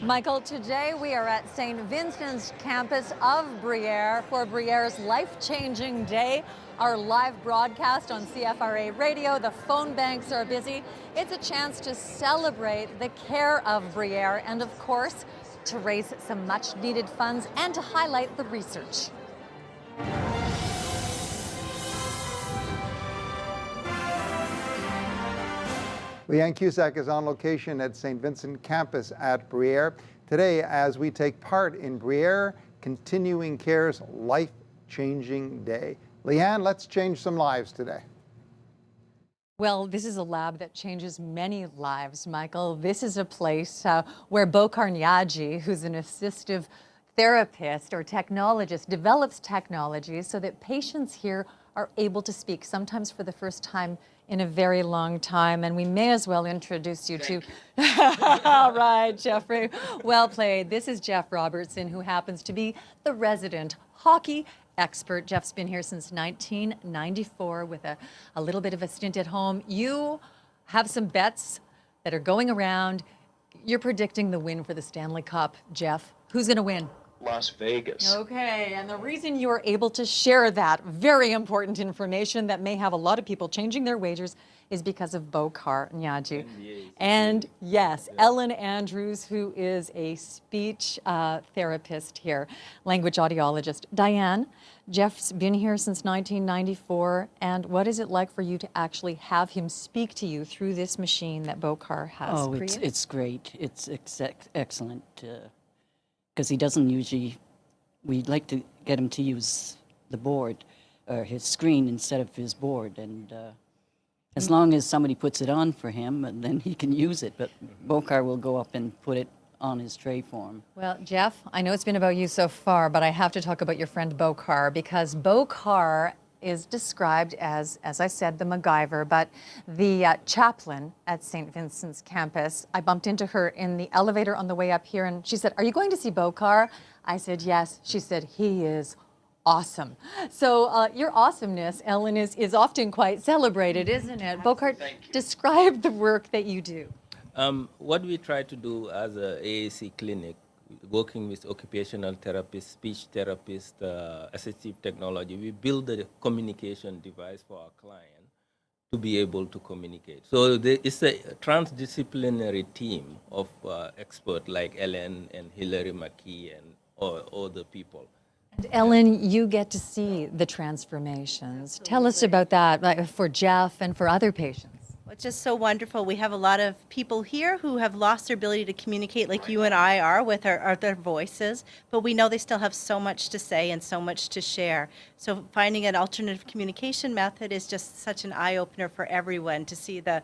Michael, today we are at St. Vincent's campus of Bruyère for Bruyère's life-changing day. Our live broadcast on CFRA radio, the phone banks are busy. It's a chance to celebrate the care of Bruyère and, of course, to raise some much-needed funds and to highlight the research. Leanne Cusack is on location at St. Vincent campus at Bruyère today as we take part in Bruyère Continuing Care's life-changing day. Leanne, let's change some lives today. Well, this is a lab that changes many lives, Michael. This is a place where Bruyère, who's an assistive therapist or technologist, develops technologies so that patients here are able to speak, sometimes for the first time in a very long time. And we may as well introduce you to... All right, Jeffrey, well played. This is Jeff Robertson, who happens to be the resident hockey expert. Jeff's been here since 1994 with a little bit of a stint at home. You have some bets that are going around. You're predicting the win for the Stanley Cup, Jeff. Who's going to win? Las Vegas. Okay, and the reason you are able to share that very important information that may have a lot of people changing their wagers is because of Bruyère. And yes, Ellen Andrews, who is a speech therapist here, language audiologist. Diane, Jeff's been here since 1994, and what is it like for you to actually have him speak to you through this machine that Bruyère has created? Oh, it's great. It's excellent. Because he doesn't usually, we'd like to get him to use the board or his screen instead of his board. And as long as somebody puts it on for him, and then he can use it. But Bruyère will go up and put it on his tray for him. Well, Jeff, I know it's been about you so far, but I have to talk about your friend Bruyère, because Bruyère is described as I said, the MacGyver, but the chaplain at St. Vincent's campus. I bumped into her in the elevator on the way up here, and she said, "Are you going to see Bruyère?" I said, "Yes." She said, "He is awesome." So your awesomeness, Ellen, is often quite celebrated, isn't it? Bruyère, describe the work that you do. What we try to do as a AAC clinic, working with occupational therapists, speech therapists, assistive technology, we build a communication device for our client to be able to communicate. So it's a transdisciplinary team of experts like Ellen and Hilary McKee and other people. And Ellen, you get to see the transformations. Tell us about that, like, for Jeff and for other patients. It's just so wonderful. We have a lot of people here who have lost their ability to communicate like you and I are with their voices, but we know they still have so much to say and so much to share. So finding an alternative communication method is just such an eye-opener for everyone to see the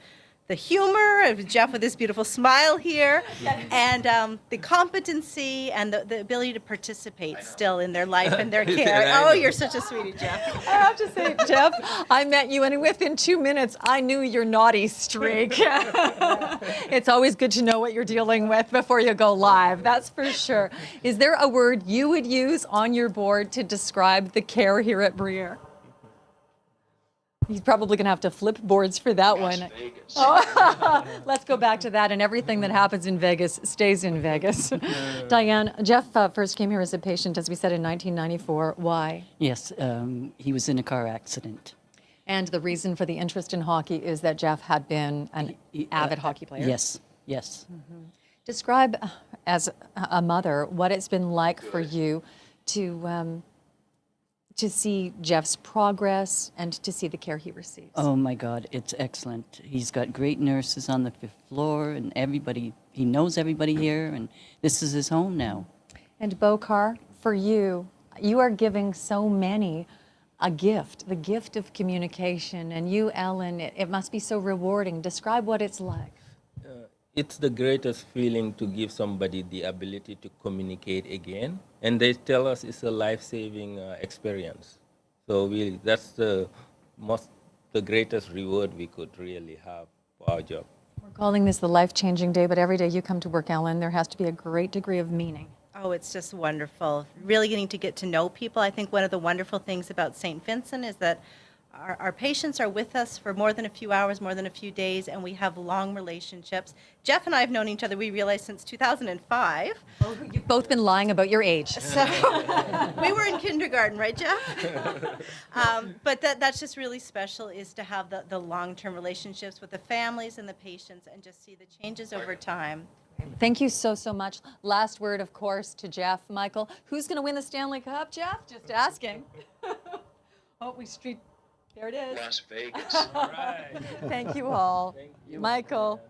humor of Jeff with his beautiful smile here, and the competency and the ability to participate still in their life and their care. Oh, you're such a sweetie, Jeff. I have to say, Jeff, I met you, and within 2 minutes, I knew your naughty streak. It's always good to know what you're dealing with before you go live, that's for sure. Is there a word you would use on your board to describe the care here at Bruyère? He's probably going to have to flip boards for that one. Vegas. Oh, let's go back to that, and everything that happens in Vegas stays in Vegas. Diane, Jeff first came here as a patient, as we said, in 1994. Why? Yes, he was in a car accident. And the reason for the interest in hockey is that Jeff had been an avid hockey player. Yes, yes. Mm-hmm. Describe, as a mother, what it's been like for you to see Jeff's progress and to see the care he receives. Oh my God, it's excellent. He's got great nurses on the 5th floor, and everybody, he knows everybody here, and this is his home now. And Bruyère, for you, you are giving so many a gift, the gift of communication. And you, Ellen, it must be so rewarding. Describe what it's like. It's the greatest feeling to give somebody the ability to communicate again, and they tell us it's a life-saving experience. So that's the greatest reward we could really have for our job. We're calling this the life-changing day, but every day you come to work, Ellen, there has to be a great degree of meaning. Oh, it's just wonderful. Really getting to get to know people. I think one of the wonderful things about St. Vincent is that our patients are with us for more than a few hours, more than a few days, and we have long relationships. Jeff and I have known each other, we realized, since 2005. Oh, you've both been lying about your age. So we were in kindergarten, right, Jeff? But that's just really special, is to have the long-term relationships with the families and the patients and just see the changes over time. Thank you so, so much. Last word, of course, to Jeff. Michael, who's going to win the Stanley Cup, Jeff? Just asking. Oh, there it is. Las Vegas. All right. Thank you all. Thank you. Michael.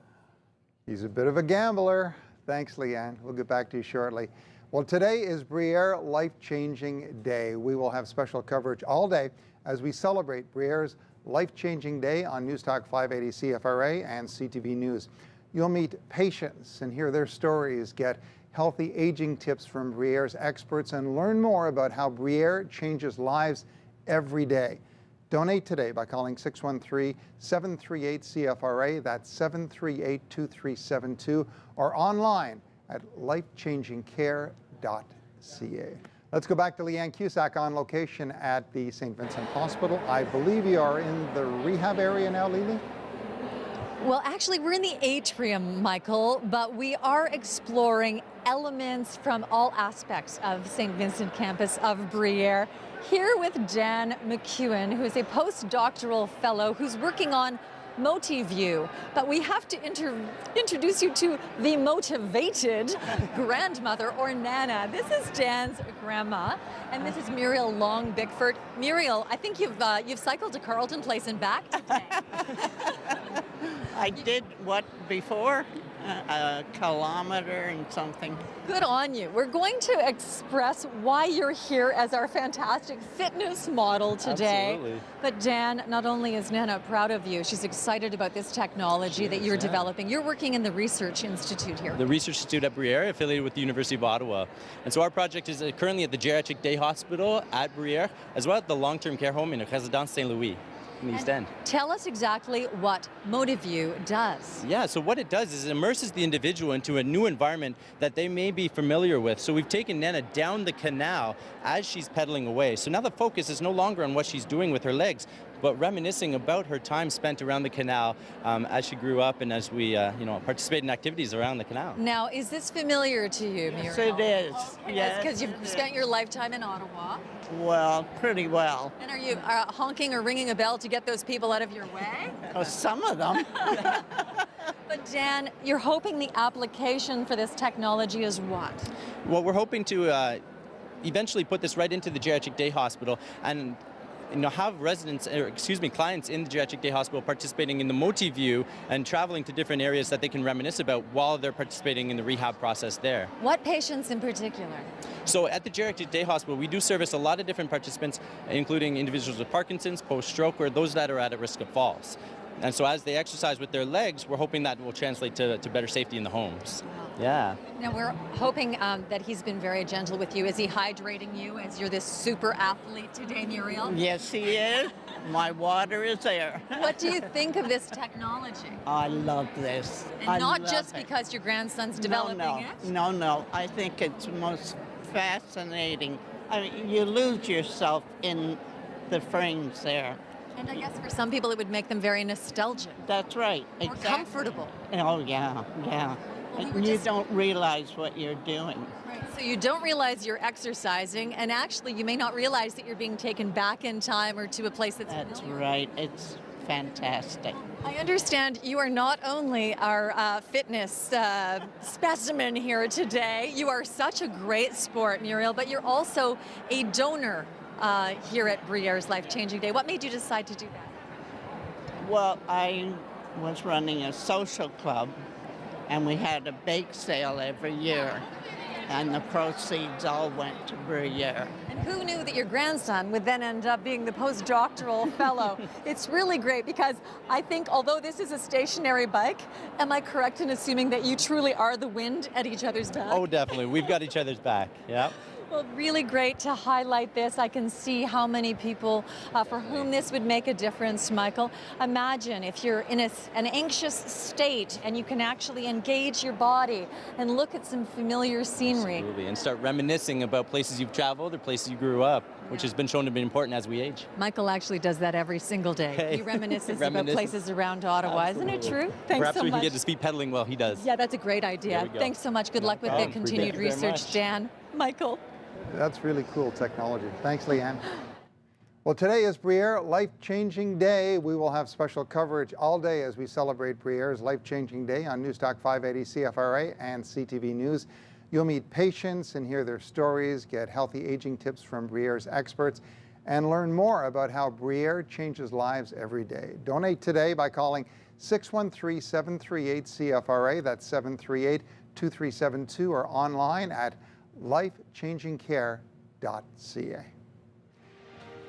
He's a bit of a gambler. Thanks, Leanne. We'll get back to you shortly. Well, today is Bruyère Life-Changing Day. We will have special coverage all day as we celebrate Bruyère's Life-Changing Day on News Talk 580 CFRA and CTV News. You'll meet patients and hear their stories, get healthy aging tips from Bruyère's experts, and learn more about how Bruyère changes lives every day. Donate today by calling 613-738-CFRA, that's 738-2372, or online at lifechangingcare.ca. Let's go back to Leanne Cusack on location at the St. Vincent Hospital. I believe you are in the rehab area now, Lily? Well, actually, we're in the atrium, Michael, but we are exploring elements from all aspects of St. Vincent campus of Bruyère. Here with Dan McEwen, who is a postdoctoral fellow who's working on MotiView. But we have to introduce you to the motivated grandmother, or Nana. This is Dan's grandma, and this is Muriel Long Bickford. Muriel, I think you've cycled to Carleton Place and back today. I did what before? A kilometer and something. Good on you. We're going to express why you're here as our fantastic fitness model today. Absolutely. But Dan, not only is Nana proud of you, she's excited about this technology that you're developing. You're working in the Research Institute here. The Research Institute at Bruyère, affiliated with the University of Ottawa. And so our project is currently at the Geriatric Day Hospital at Bruyère, as well as the long-term care home in Résidence Saint-Louis in the East End. Tell us exactly what MotiView does. Yeah, so what it does is it immerses the individual into a new environment that they may be familiar with. So we've taken Nana down the canal as she's pedaling away. So now the focus is no longer on what she's doing with her legs, but reminiscing about her time spent around the canal as she grew up and as we participate in activities around the canal. Now, is this familiar to you, Muriel? Yes, it is. Yes, because you've spent your lifetime in Ottawa. well, pretty well. And are you honking or ringing a bell to get those people out of your way? Oh, some of them. But Dan, you're hoping the application for this technology is what? Well, we're hoping to eventually put this right into the Geriatric Day Hospital and have clients in the Geriatric Day Hospital participating in the MotiView and traveling to different areas that they can reminisce about while they're participating in the rehab process there. What patients in particular? So at the Geriatric Day Hospital, we do service a lot of different participants, including individuals with Parkinson's, post-stroke, or those that are at a risk of falls. And so as they exercise with their legs, we're hoping that will translate to better safety in the homes. Yeah. Now, we're hoping that he's been very gentle with you. Is he hydrating you as you're this super athlete today, Muriel? Yes, he is. My water is there. What do you think of this technology? I love this. And I not love just it. because your grandson's developing it? No. I think it's most fascinating. I mean, you lose yourself in the frames there. And I guess for some people it would make them very nostalgic. That's right. Or comfortable. Oh, yeah. Well, we were You just- don't realize what you're doing. Right. So you don't realize you're exercising, and actually you may not realize that you're being taken back in time or to a place that's That's familiar. right. It's fantastic. I understand you are not only our fitness specimen here today, you are such a great sport, Muriel, but you're also a donor here at Bruyère's Life-Changing Day. What made you decide to do that? Well, I was running a social club, and we had a bake sale every year, and the proceeds all went to Bruyère. And who knew that your grandson would then end up being the postdoctoral fellow? It's really great because I think although this is a stationary bike, am I correct in assuming that you truly are the wind at each other's back? Oh, definitely. We've got each other's back. Yeah. Well, really great to highlight this. I can see how many people for whom this would make a difference, Michael. Imagine if you're in an anxious state and you can actually engage your body and look at some familiar scenery. Absolutely, and start reminiscing about places you've traveled or places you grew up, which has been shown to be important as we age. Michael actually does that every single day. Hey. He reminisces about Reminisces. places around Ottawa. Absolutely. Isn't it true? Thanks Perhaps so we much. can get to speed pedaling while he does. Yeah, that's a great idea. There we go. Thanks so much. Good luck with the problem. continued Thank you very research, much. Dan. Michael. That's really cool technology. Thanks, Leanne. Well, today is Bruyère Life-Changing Day. We will have special coverage all day as we celebrate Bruyère's Life-Changing Day on Newstalk 580 CFRA and CTV News. You'll meet patients and hear their stories, get healthy aging tips from Bruyère's experts, and learn more about how Bruyère changes lives every day. Donate today by calling 613-738-CFRA. That's 738-2372, or online at lifechangingcare.ca.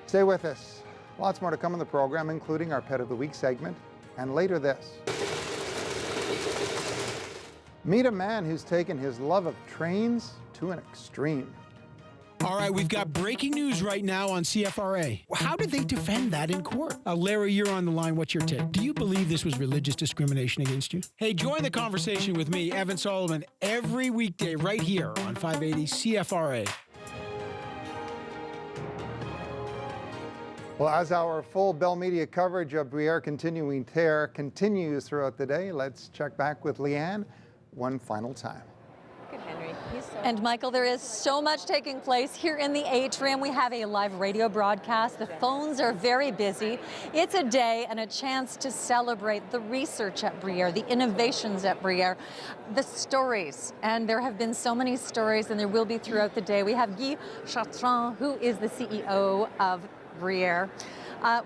Stay with us. Lots more to come in the program, including our Pet of the Week segment, and later this. Meet a man who's taken his love of trains to an extreme. All right, we've got breaking news right now on CFRA. How did they defend that in court? Larry, you're on the line. What's your take? Do you believe this was religious discrimination against you? Hey, join the conversation with me, Evan Solomon, every weekday right here on 580 CFRA. Well, as our full Bell Media coverage of Bruyère continuing tear continues throughout the day, let's check back with Leanne one final time. Good, Henry. And Michael, there is so much taking place here in the atrium. We have a live radio broadcast. The phones are very busy. It's a day and a chance to celebrate the research at Bruyère, the innovations at Bruyère, the stories. And there have been so many stories, and there will be throughout the day. We have Guy Chartrand, who is the CEO of Bruyère.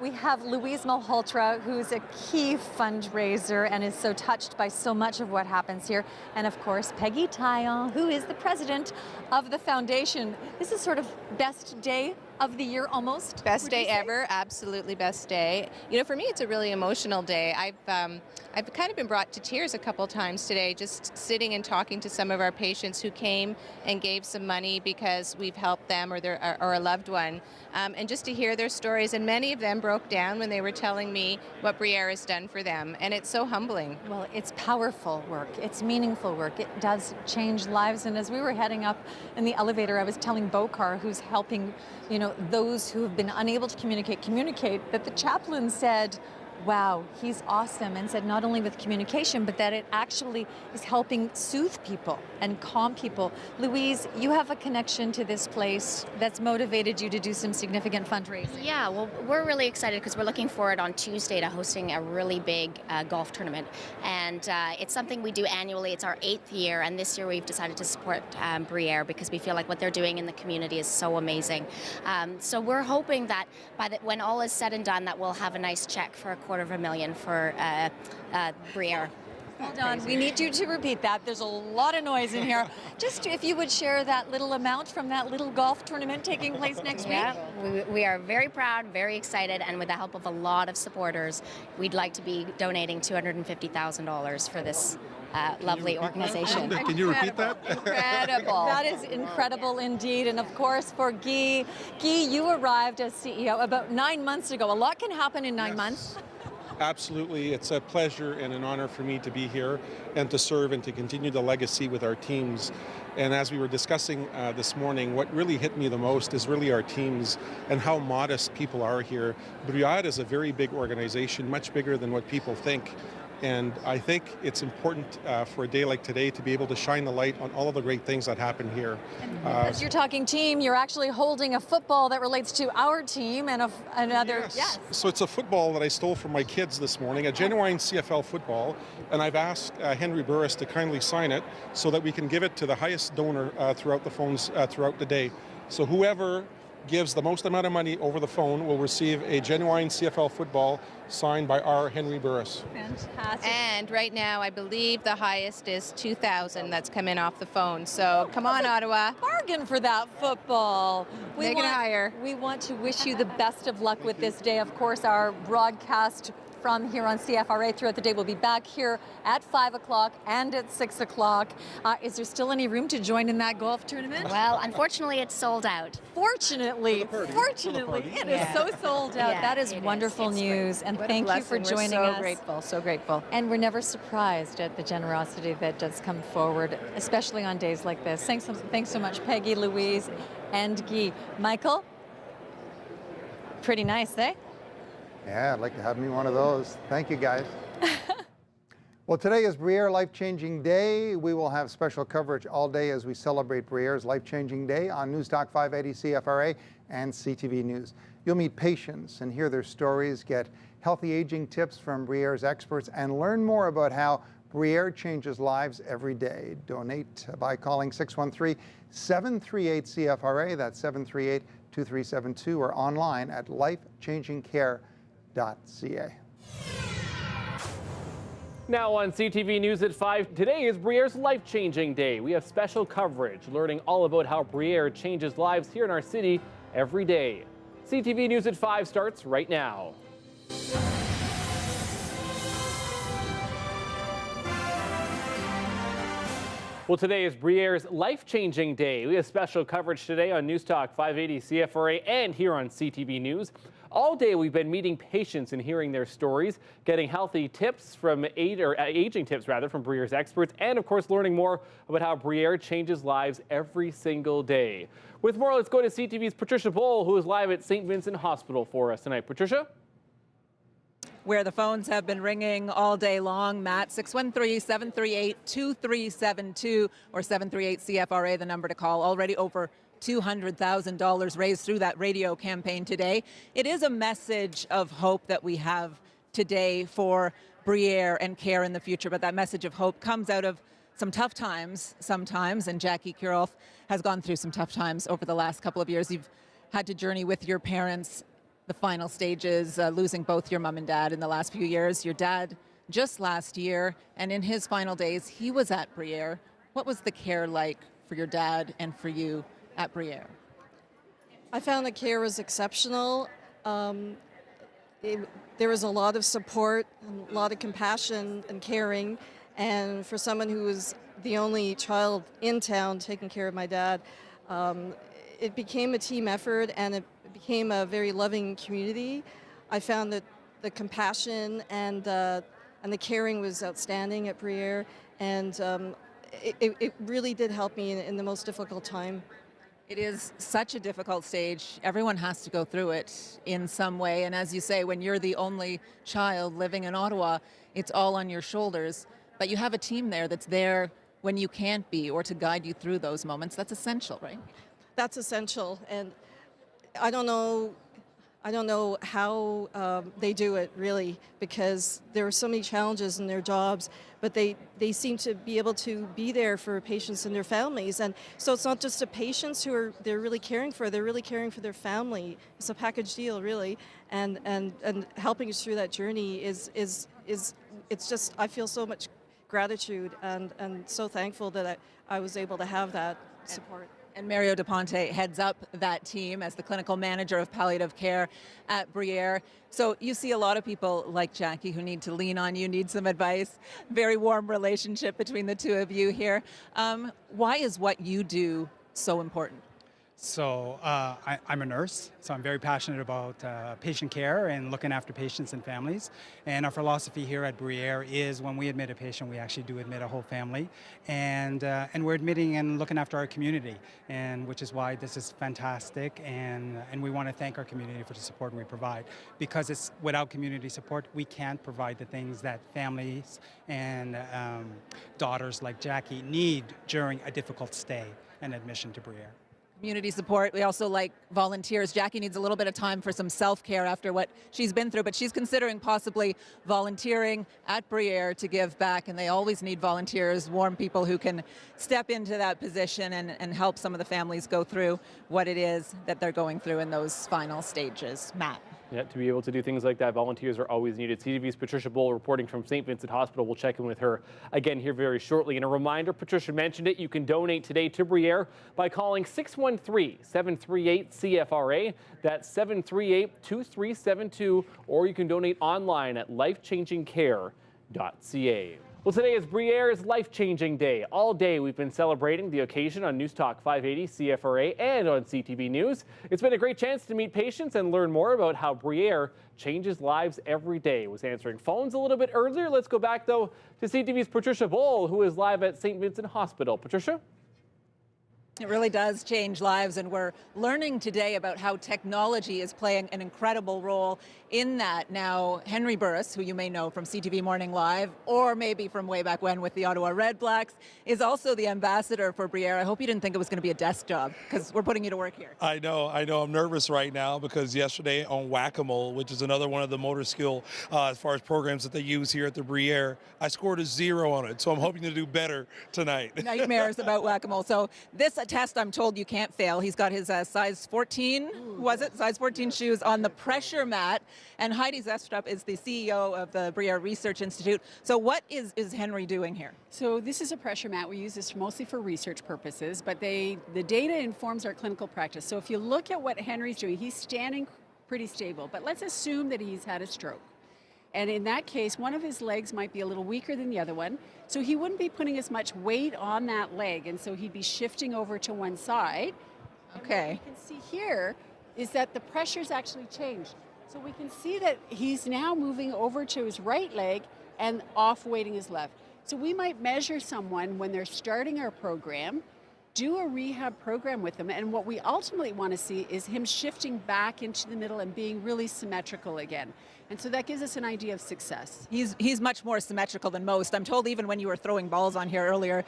We have Louise Malhotra, who's a key fundraiser and is so touched by so much of what happens here. And of course, Peggy Taillon, who is the president of the foundation. This is sort of best day of the year almost. Best day ever, absolutely best day. You know, for me, it's a really emotional day. I've kind of been brought to tears a couple times today, just sitting and talking to some of our patients who came and gave some money because we've helped them or a loved one, and just to hear their stories. And many of them broke down when they were telling me what Bruyère has done for them, and it's so humbling. Well, it's powerful work. It's meaningful work. It does change lives. And as we were heading up in the elevator, I was telling Bokar, who's helping, you know, those who have been unable to communicate, that the chaplain said, wow, he's awesome, and said not only with communication, but that it actually is helping soothe people and calm people. Louise, you have a connection to this place that's motivated you to do some significant fundraising. Yeah, well, we're really excited because we're looking forward on Tuesday to hosting a really big golf tournament. And it's something we do annually. It's our 8th year, and this year we've decided to support Bruyère because we feel like what they're doing in the community is so amazing. So we're hoping that when all is said and done, that we'll have a nice check for $250,000 for Bruyère. Hold on, we need you to repeat that. There's a lot of noise in here. Just if you would share that little amount from that little golf tournament taking place next week. Yeah, we are very proud, very excited, and with the help of a lot of supporters, we'd like to be donating $250,000 for this lovely organization. Can you repeat that? Incredible. That is incredible indeed. And of course, for Guy, you arrived as CEO about 9 months ago. A lot can happen in 9 months. Absolutely. It's a pleasure and an honor for me to be here and to serve and to continue the legacy with our teams. And as we were discussing this morning, what really hit me the most is really our teams and how modest people are here. Bruyère is a very big organization, much bigger than what people think. And I think it's important for a day like today to be able to shine the light on all of the great things that happen here. As you're talking team, you're actually holding a football that relates to our team and another. Yes. So it's a football that I stole from my kids this morning, a genuine CFL football, and I've asked Henry Burris to kindly sign it so that we can give it to the highest donor throughout the phones throughout the day. So whoever gives the most amount of money over the phone will receive a genuine CFL football signed by our Henry Burris. Fantastic. And right now, I believe the highest is $2,000 that's come in off the phone. So come on, Ottawa. Bargain for that football. Make it higher. We want to wish you the best of luck with this day. Of course, our broadcast from here on CFRA throughout the day. We'll be back here at 5 o'clock and at 6 o'clock. Is there still any room to join in that golf tournament? Well, unfortunately, it's sold out. Fortunately, it is so sold out. Yeah, That is it wonderful is. It's news, and What a thank you for blessing. We're joining so us. grateful, so grateful. And we're never surprised at the generosity that does come forward, especially on days like this. Thanks so much, Peggy, Louise, and Guy. Michael? Pretty nice, eh? Yeah, I'd like to have me one of those. Thank you, guys. Well, today is Bruyère Life-Changing Day. We will have special coverage all day as we celebrate Bruyère's Life-Changing Day on Newstalk 580 CFRA and CTV News. You'll meet patients and hear their stories, get healthy aging tips from Bruyère's experts, and learn more about how Bruyère changes lives every day. Donate by calling 613-738-CFRA. That's 738-2372, or online at lifechangingcare.ca. Now on CTV News at 5, today is Bruyère's Life-Changing Day. We have special coverage learning all about how Bruyère changes lives here in our city every day. CTV News at 5 starts right now. Well, today is Bruyère's Life-Changing Day. We have special coverage today on Newstalk 580 CFRA and here on CTV News. All day we've been meeting patients and hearing their stories, getting healthy tips from aging tips from Bruyère's experts, and of course learning more about how Bruyère changes lives every single day. With more, let's go to CTV's Patricia Bowl, who is live at Saint-Vincent Hospital for us tonight. Patricia? Where the phones have been ringing all day long, Matt, 613-738-2372 or 738-CFRA, the number to call. Already over $200,000 raised through that radio campaign today. It is a message of hope that we have today for Bruyère and care in the future, but that message of hope comes out of some tough times sometimes, and Jackie Kurolf has gone through some tough times over the last couple of years. You've had to journey with your parents the final stages, losing both your mom and dad in the last few years. Your dad just last year, and in his final days, he was at Bruyère. What was the care like for your dad and for you at Bruyère? I found the care was exceptional. There was a lot of support, a lot of compassion and caring, and for someone who was the only child in town taking care of my dad, it became a team effort, and it became a very loving community. I found that the compassion and the caring was outstanding at Bruyère, and it really did help me in the most difficult time. It is such a difficult stage. Everyone has to go through it in some way, and as you say, when you're the only child living in Ottawa, it's all on your shoulders. But you have a team there that's there when you can't be, or to guide you through those moments. That's essential, right? That's essential, and I don't know how they do it, really, because there are so many challenges in their jobs, but they seem to be able to be there for patients and their families. And so it's not just the patients who they're really caring for, they're really caring for their family. It's a package deal, really, and helping us through that journey is it's just, I feel so much gratitude and so thankful that I was able to have that support. And Mario DePonte heads up that team as the clinical manager of palliative care at Bruyère. So you see a lot of people like Jackie who need to lean on you, need some advice. Very warm relationship between the two of you here. Why is what you do so important? So I'm a nurse, so I'm very passionate about patient care and looking after patients and families. And our philosophy here at Bruyère is when we admit a patient, we actually do admit a whole family. And we're admitting and looking after our community, and which is why this is fantastic. And we want to thank our community for the support we provide. Because it's without community support, we can't provide the things that families and daughters like Jackie need during a difficult stay and admission to Bruyère. Community support. We also like volunteers. Jackie needs a little bit of time for some self-care after what she's been through, but she's considering possibly volunteering at Bruyère to give back, and they always need volunteers, warm people who can step into that position and help some of the families go through what it is that they're going through in those final stages. Matt. Yeah, to be able to do things like that, volunteers are always needed. CTV's Patricia Bull reporting from St. Vincent Hospital. We'll check in with her again here very shortly. And a reminder, Patricia mentioned it, you can donate today to Bruyère by calling 613-738-CFRA. That's 738-2372, or you can donate online at lifechangingcare.ca. Well, today is Bruyère's life-changing day. All day we've been celebrating the occasion on News Talk 580 CFRA and on CTV News. It's been a great chance to meet patients and learn more about how Bruyère changes lives every day. Was answering phones a little bit earlier. Let's go back, though, to CTV's Patricia Bull, who is live at St. Vincent Hospital. Patricia? It really does change lives, and we're learning today about how technology is playing an incredible role in that. Now, Henry Burris, who you may know from CTV Morning Live, or maybe from way back when with the Ottawa Red Blacks, is also the ambassador for Bruyère. I hope you didn't think it was going to be a desk job, because we're putting you to work here. I know. I'm nervous right now because yesterday on Whack-A-Mole, which is another one of the motor skill as far as programs that they use here at the Bruyère, I scored a 0 on it, so I'm hoping to do better tonight. Nightmares about Whack-A-Mole. So this test, I'm told you can't fail. He's got his size 14, size 14 shoes on the pressure mat. And Heidi Zestrup is the CEO of the Bruyère Research Institute. So what is Henry doing here? So this is a pressure mat. We use this mostly for research purposes, but the data informs our clinical practice. So if you look at what Henry's doing, he's standing pretty stable, but let's assume that he's had a stroke. And in that case, one of his legs might be a little weaker than the other one, so he wouldn't be putting as much weight on that leg, and so he'd be shifting over to one side. Okay. And what you can see here is that the pressure's actually changed. So we can see that he's now moving over to his right leg and off-weighting his left. So we might measure someone when they're starting our program, do a rehab program with them, and what we ultimately want to see is him shifting back into the middle and being really symmetrical again. And so that gives us an idea of success. He's much more symmetrical than most. I'm told even when you were throwing balls on here earlier,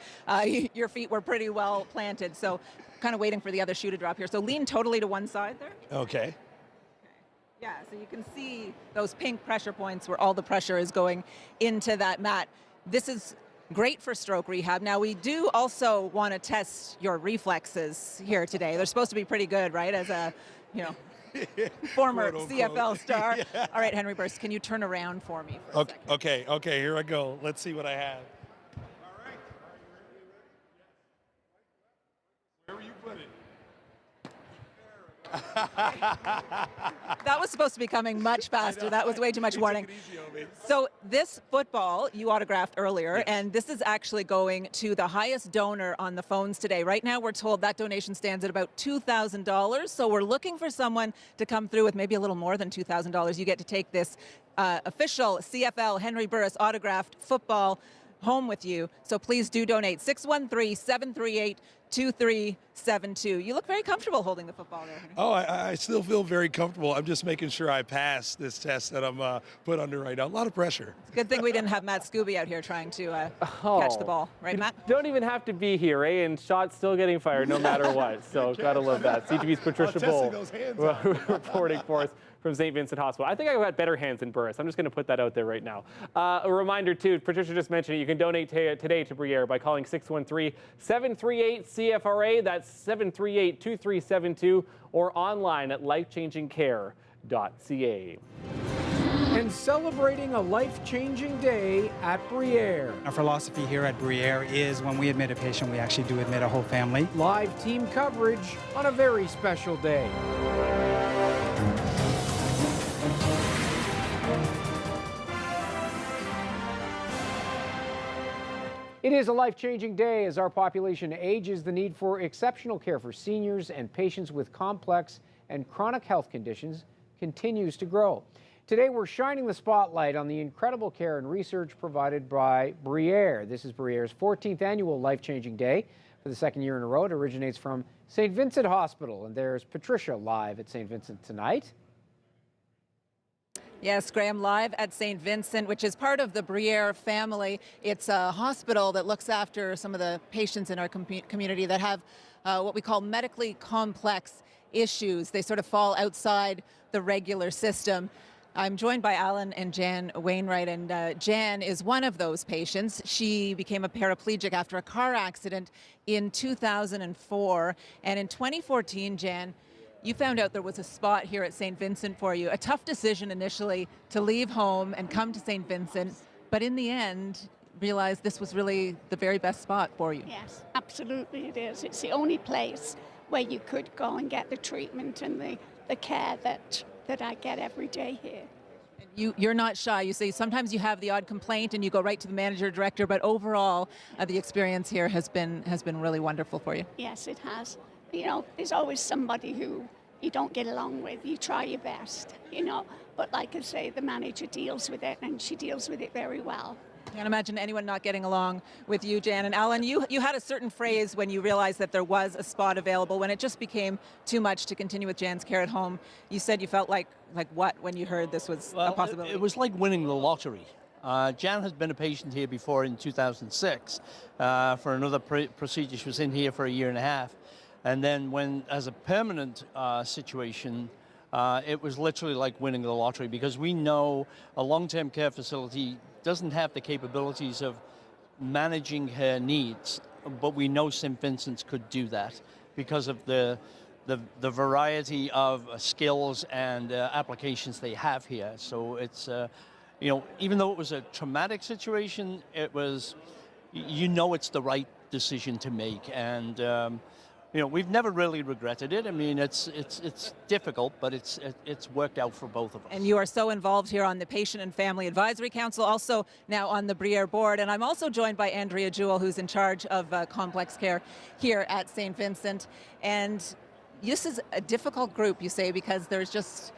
your feet were pretty well planted. So kind of waiting for the other shoe to drop here. So lean totally to one side there. Okay. Yeah, so you can see those pink pressure points where all the pressure is going into that mat. This is great for stroke rehab. Now, we do also want to test your reflexes here today. They're supposed to be pretty good, right? As a, former CFL star. Yeah. All right, Henry Burris, can you turn around for me for a second? Okay, here I go. Let's see what I have. All right. Where were you putting? That was supposed to be coming much faster. That was way too much warning. So this football you autographed earlier, yes. And this is actually going to the highest donor on the phones today. Right now we're told that donation stands at about $2,000. So we're looking for someone to come through with maybe a little more than $2,000. You get to take this official CFL Henry Burris autographed football home with you. So please do donate. 613-738-2372. You look very comfortable holding the football there, Henry. Oh, I still feel very comfortable. I'm just making sure I pass this test that I'm put under right now. A lot of pressure. It's a good thing we didn't have Matt Scooby out here trying to catch the ball. Right, Matt? Don't even have to be here, eh? And shots still getting fired no matter what. So gotta love that. CTV's Patricia Bull reporting for us from St. Vincent Hospital. I think I got better hands than Burris. I'm just going to put that out there right now. A reminder, too, Patricia just mentioned it. You can donate today to Bruyère by calling 613-738-CFRA. That's 738-2372, or online at lifechangingcare.ca. And celebrating a life-changing day at Bruyère. Our philosophy here at Bruyère is when we admit a patient, we actually do admit a whole family. Live team coverage on a very special day. It is a life-changing day as our population ages. The need for exceptional care for seniors and patients with complex and chronic health conditions continues to grow. Today, we're shining the spotlight on the incredible care and research provided by Bruyère. This is Bruyère's 14th annual life-changing day. For the second year in a row, it originates from St. Vincent Hospital. And there's Patricia live at St. Vincent tonight. Yes, Graham, live at St. Vincent, which is part of the Bruyère family. It's a hospital that looks after some of the patients in our community that have what we call medically complex issues. They sort of fall outside the regular system. I'm joined by Alan and Jan Wainwright, and Jan is one of those patients. She became a paraplegic after a car accident in 2004. And in 2014, Jan, You found out there was a spot here at St. Vincent for you. A tough decision initially to leave home and come to St. Vincent, but in the end, realized this was really the very best spot for you. Yes, absolutely it is. It's the only place where you could go and get the treatment and the care that I get every day here. You're not shy. You say sometimes you have the odd complaint and you go right to the manager or director, but overall, the experience here has been really wonderful for you. Yes, it has. You know, there's always somebody who you don't get along with. You try your best, you know, but like I say, the manager deals with it, and she deals with it very well. Can't imagine anyone not getting along with you, Jan. And Alan, you had a certain phrase when you realized that there was a spot available, when it just became too much to continue with Jan's care at home. You said you felt like what when you heard this was a possibility? It was like winning the lottery. Jan has been a patient here before in 2006 for another procedure. She was in here for 1.5 years. And then when, as a permanent situation, it was literally like winning the lottery, because we know a long-term care facility doesn't have the capabilities of managing her needs, but we know St. Vincent's could do that because of the variety of skills and applications they have here. So it's, you know, even though it was a traumatic situation, it was, you know, it's the right decision to make. And you know, we've never really regretted it. I mean, it's difficult, but it's worked out for both of us. And you are so involved here on the Patient and Family Advisory Council, also now on the Bruyère board. And I'm also joined by Andrea Jewell, who's in charge of complex care here at St. Vincent. And this is a difficult group, you say, because there's just,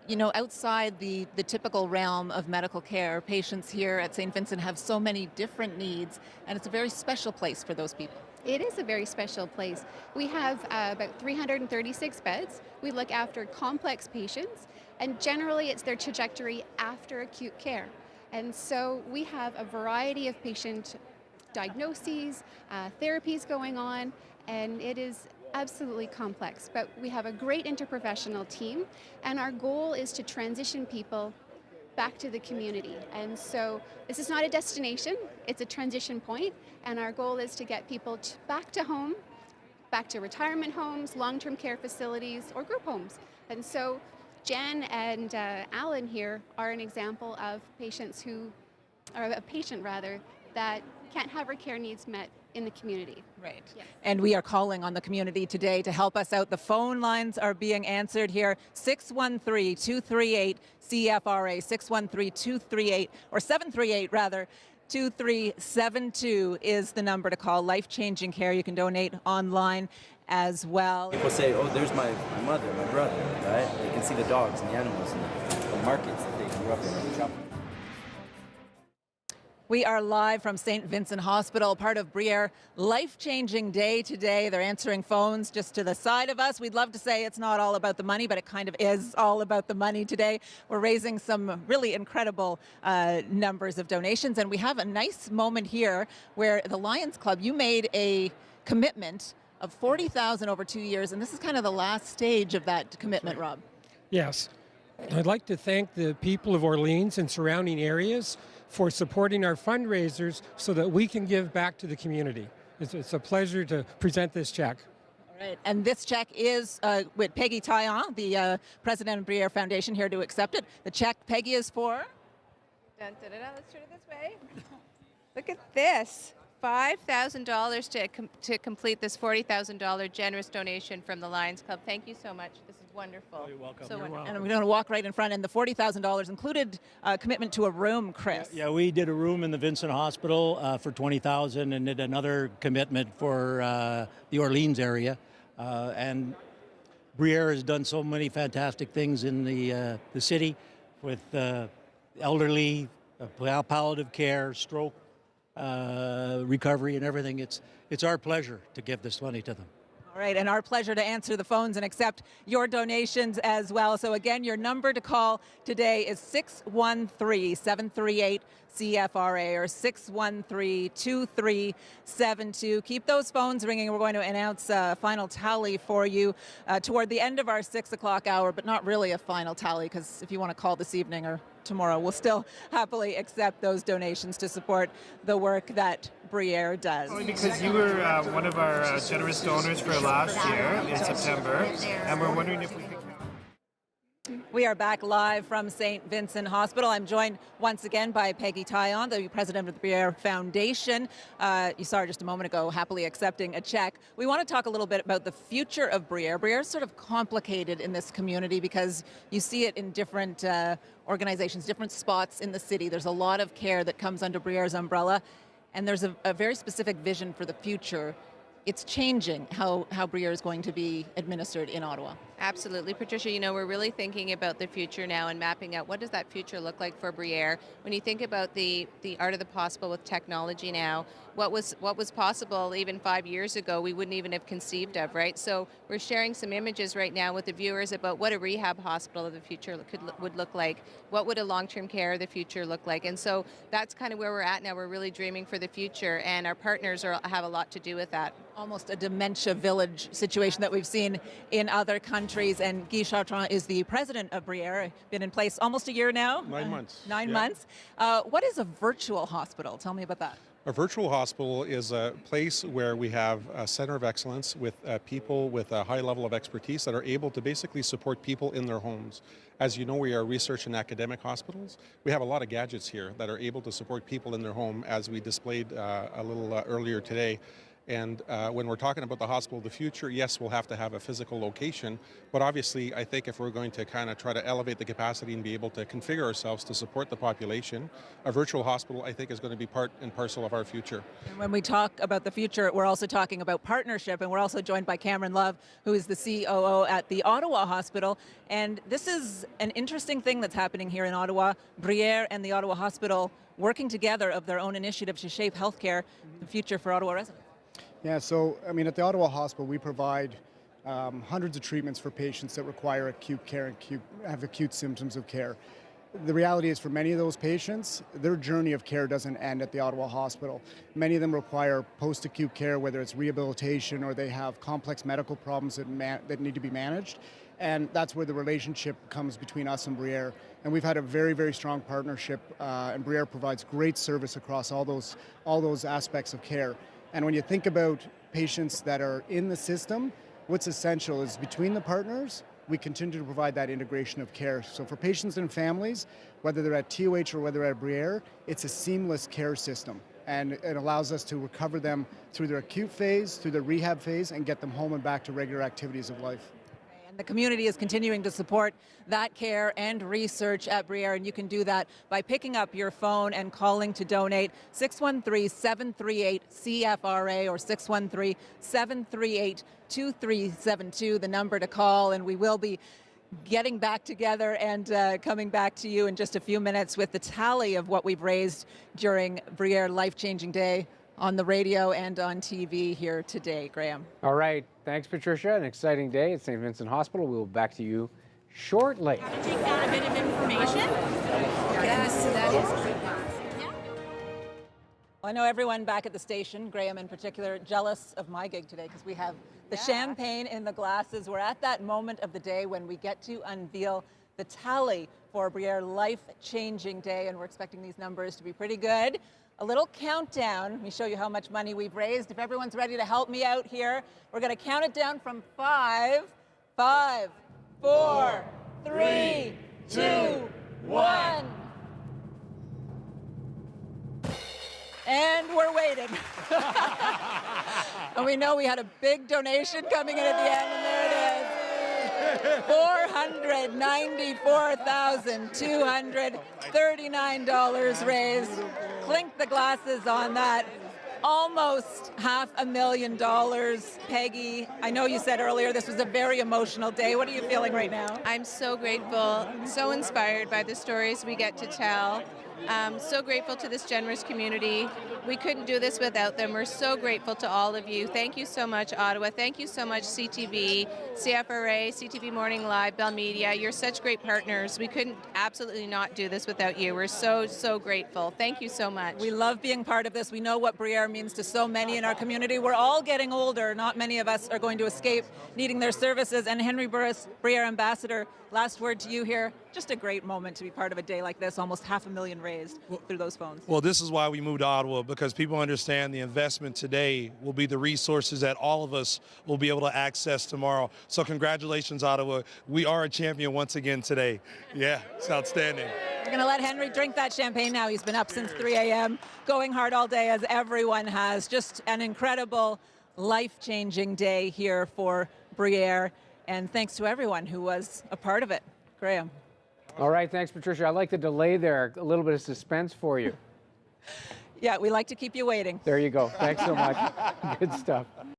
you know, outside the typical realm of medical care, patients here at St. Vincent have so many different needs, and it's a very special place for those people. It is a very special place. We have about 336 beds. We look after complex patients, and generally it's their trajectory after acute care. And so we have a variety of patient diagnoses, therapies going on, and it is absolutely complex. But we have a great interprofessional team, and our goal is to transition people back to the community. And so this is not a destination, it's a transition point, and our goal is to get people back to home, back to retirement homes, long-term care facilities, or group homes. And so Jan and Alan here are an example of patients who, or a patient rather, that can't have her care needs met in the community. Right. Yes. And we are calling on the community today to help us out. The phone lines are being answered here. 613-238-CFRA, 613-238, or 738 rather, 2372 is the number to call. Life-changing care. You can donate online as well. People say, oh, there's my mother, my brother, right? They can see the dogs and the animals and the markets that they grew up in and shop in. We are live from St. Vincent Hospital, part of Bruyère. Life-changing day today. They're answering phones just to the side of us. We'd love to say it's not all about the money, but it kind of is all about the money today. We're raising some really incredible numbers of donations, and we have a nice moment here where the Lions Club, you made a commitment of $40,000 over 2 years, and this is kind of the last stage of that commitment, Rob. Yes. I'd like to thank the people of Orleans and surrounding areas for supporting our fundraisers so that we can give back to the community. It's a pleasure to present this check. All right, and this check is with Peggy Taillon, the president of Bruyère Foundation, here to accept it. The check, Peggy, is for? Dun, dun, dun, dun. Let's turn it this way. Look at this. $5,000 to complete this $40,000 generous donation from the Lions Club. Thank you so much. This is wonderful. Oh, you're welcome. So You're wonderful. welcome. And we're going to walk right in front, and the $40,000 included a commitment to a room, Chris. Yeah, we did a room in the Vincent Hospital for $20,000 and did another commitment for the Orleans area. And Bruyère has done so many fantastic things in the city with elderly, palliative care, stroke recovery and everything. It's our pleasure to give this money to them. All right, and our pleasure to answer the phones and accept your donations as well. So again, your number to call today is 613-738-CFRA or 613-2372. Keep those phones ringing. We're going to announce a final tally for you toward the end of our 6 o'clock hour, but not really a final tally, because if you want to call this evening or tomorrow, we'll still happily accept those donations to support the work that Bruyère does. Only because you were one of our generous donors for last year in September, and we're wondering if we could. We are back live from St. Vincent Hospital. I'm joined once again by Peggy Tyon, the president of the Bruyère Foundation. You saw her just a moment ago happily accepting a check. We want to talk a little bit about the future of Bruyère. Bruyère is sort of complicated in this community because you see it in different organizations, different spots in the city. There's a lot of care that comes under Bruyère's umbrella, and there's a very specific vision for the future. It's changing how Bruyère is going to be administered in Ottawa. Absolutely, Patricia. You know, we're really thinking about the future now and mapping out what does that future look like for Bruyère. When you think about the art of the possible with technology now, what was possible even 5 years ago, we wouldn't even have conceived of, right? So we're sharing some images right now with the viewers about what a rehab hospital of the future would look like. What would a long-term care of the future look like? And so that's kind of where we're at now. We're really dreaming for the future, and our partners have a lot to do with that. Almost a dementia village situation that we've seen in other countries. And Guy Chartrand is the president of Bruyère, been in place almost a year now. 9 months. 9 months. What is a virtual hospital? Tell me about that. A virtual hospital is a place where we have a center of excellence with people with a high level of expertise that are able to basically support people in their homes. As you know, we are research and academic hospitals. We have a lot of gadgets here that are able to support people in their home, as we displayed a little earlier today. And when we're talking about the hospital of the future, yes, we'll have to have a physical location. But obviously, I think if we're going to kind of try to elevate the capacity and be able to configure ourselves to support the population, a virtual hospital, I think, is going to be part and parcel of our future. And when we talk about the future, we're also talking about partnership. And we're also joined by Cameron Love, who is the COO at the Ottawa Hospital. And this is an interesting thing that's happening here in Ottawa. Bruyère and the Ottawa Hospital working together of their own initiative to shape healthcare, the future for Ottawa residents. Yeah, so I mean, at the Ottawa Hospital, we provide hundreds of treatments for patients that require acute care and have acute symptoms of care. The reality is, for many of those patients, their journey of care doesn't end at the Ottawa Hospital. Many of them require post-acute care, whether it's rehabilitation or they have complex medical problems that need to be managed. And that's where the relationship comes between us and Bruyère. And we've had a very, very strong partnership, and Bruyère provides great service across all those aspects of care. And when you think about patients that are in the system, what's essential is between the partners, we continue to provide that integration of care. So for patients and families, whether they're at TOH or whether at Bruyère, it's a seamless care system. And it allows us to recover them through their acute phase, through their rehab phase, and get them home and back to regular activities of life. The community is continuing to support that care and research at Bruyère, and you can do that by picking up your phone and calling to donate 613-738-CFRA or 613-738-2372, the number to call, and we will be getting back together and coming back to you in just a few minutes with the tally of what we've raised during Bruyère Life Changing Day on the radio and on TV here today. Graham. All right. Thanks, Patricia. An exciting day at St. Vincent Hospital. We will be back to you shortly. Take down a bit of information. Yes, that is. Well, I know everyone back at the station, Graham in particular, jealous of my gig today because we have the champagne in the glasses. We're at that moment of the day when we get to unveil the tally for Bruyère Life Changing Day, and we're expecting these numbers to be pretty good. A little countdown. Let me show you how much money we've raised. If everyone's ready to help me out here, we're going to count it down from 5, 5, 4, 3, 2, 1. And we're waiting. And we know we had a big donation coming in at the end, and there it is. $494,239 raised. Clink the glasses on that. Almost $500,000. Peggy, I know you said earlier this was a very emotional day. What are you feeling right now? I'm so grateful, so inspired by the stories we get to tell. So grateful to this generous community. We couldn't do this without them. We're so grateful to all of you. Thank you so much, Ottawa. Thank you so much, CTV, CFRA, CTV Morning Live, Bell Media. You're such great partners. We couldn't absolutely not do this without you. We're so, so grateful. Thank you so much. We love being part of this. We know what Bruyère means to so many in our community. We're all getting older. Not many of us are going to escape needing their services. And Henry Burris, Bruyère Ambassador, last word to you here. Just a great moment to be part of a day like this. Almost $500,000 raised through those phones. Well, this is why we moved to Ottawa, because because people understand the investment today will be the resources that all of us will be able to access tomorrow. So congratulations, Ottawa. We are a champion once again today. Yeah, it's outstanding. We're going to let Henry drink that champagne now. He's been up since 3 a.m., going hard all day, as everyone has. Just an incredible, life-changing day here for Bruyère, and thanks to everyone who was a part of it. Graham. All right, thanks, Patricia. I like the delay there, a little bit of suspense for you. Yeah, we like to keep you waiting. There you go. Thanks so much. Good stuff.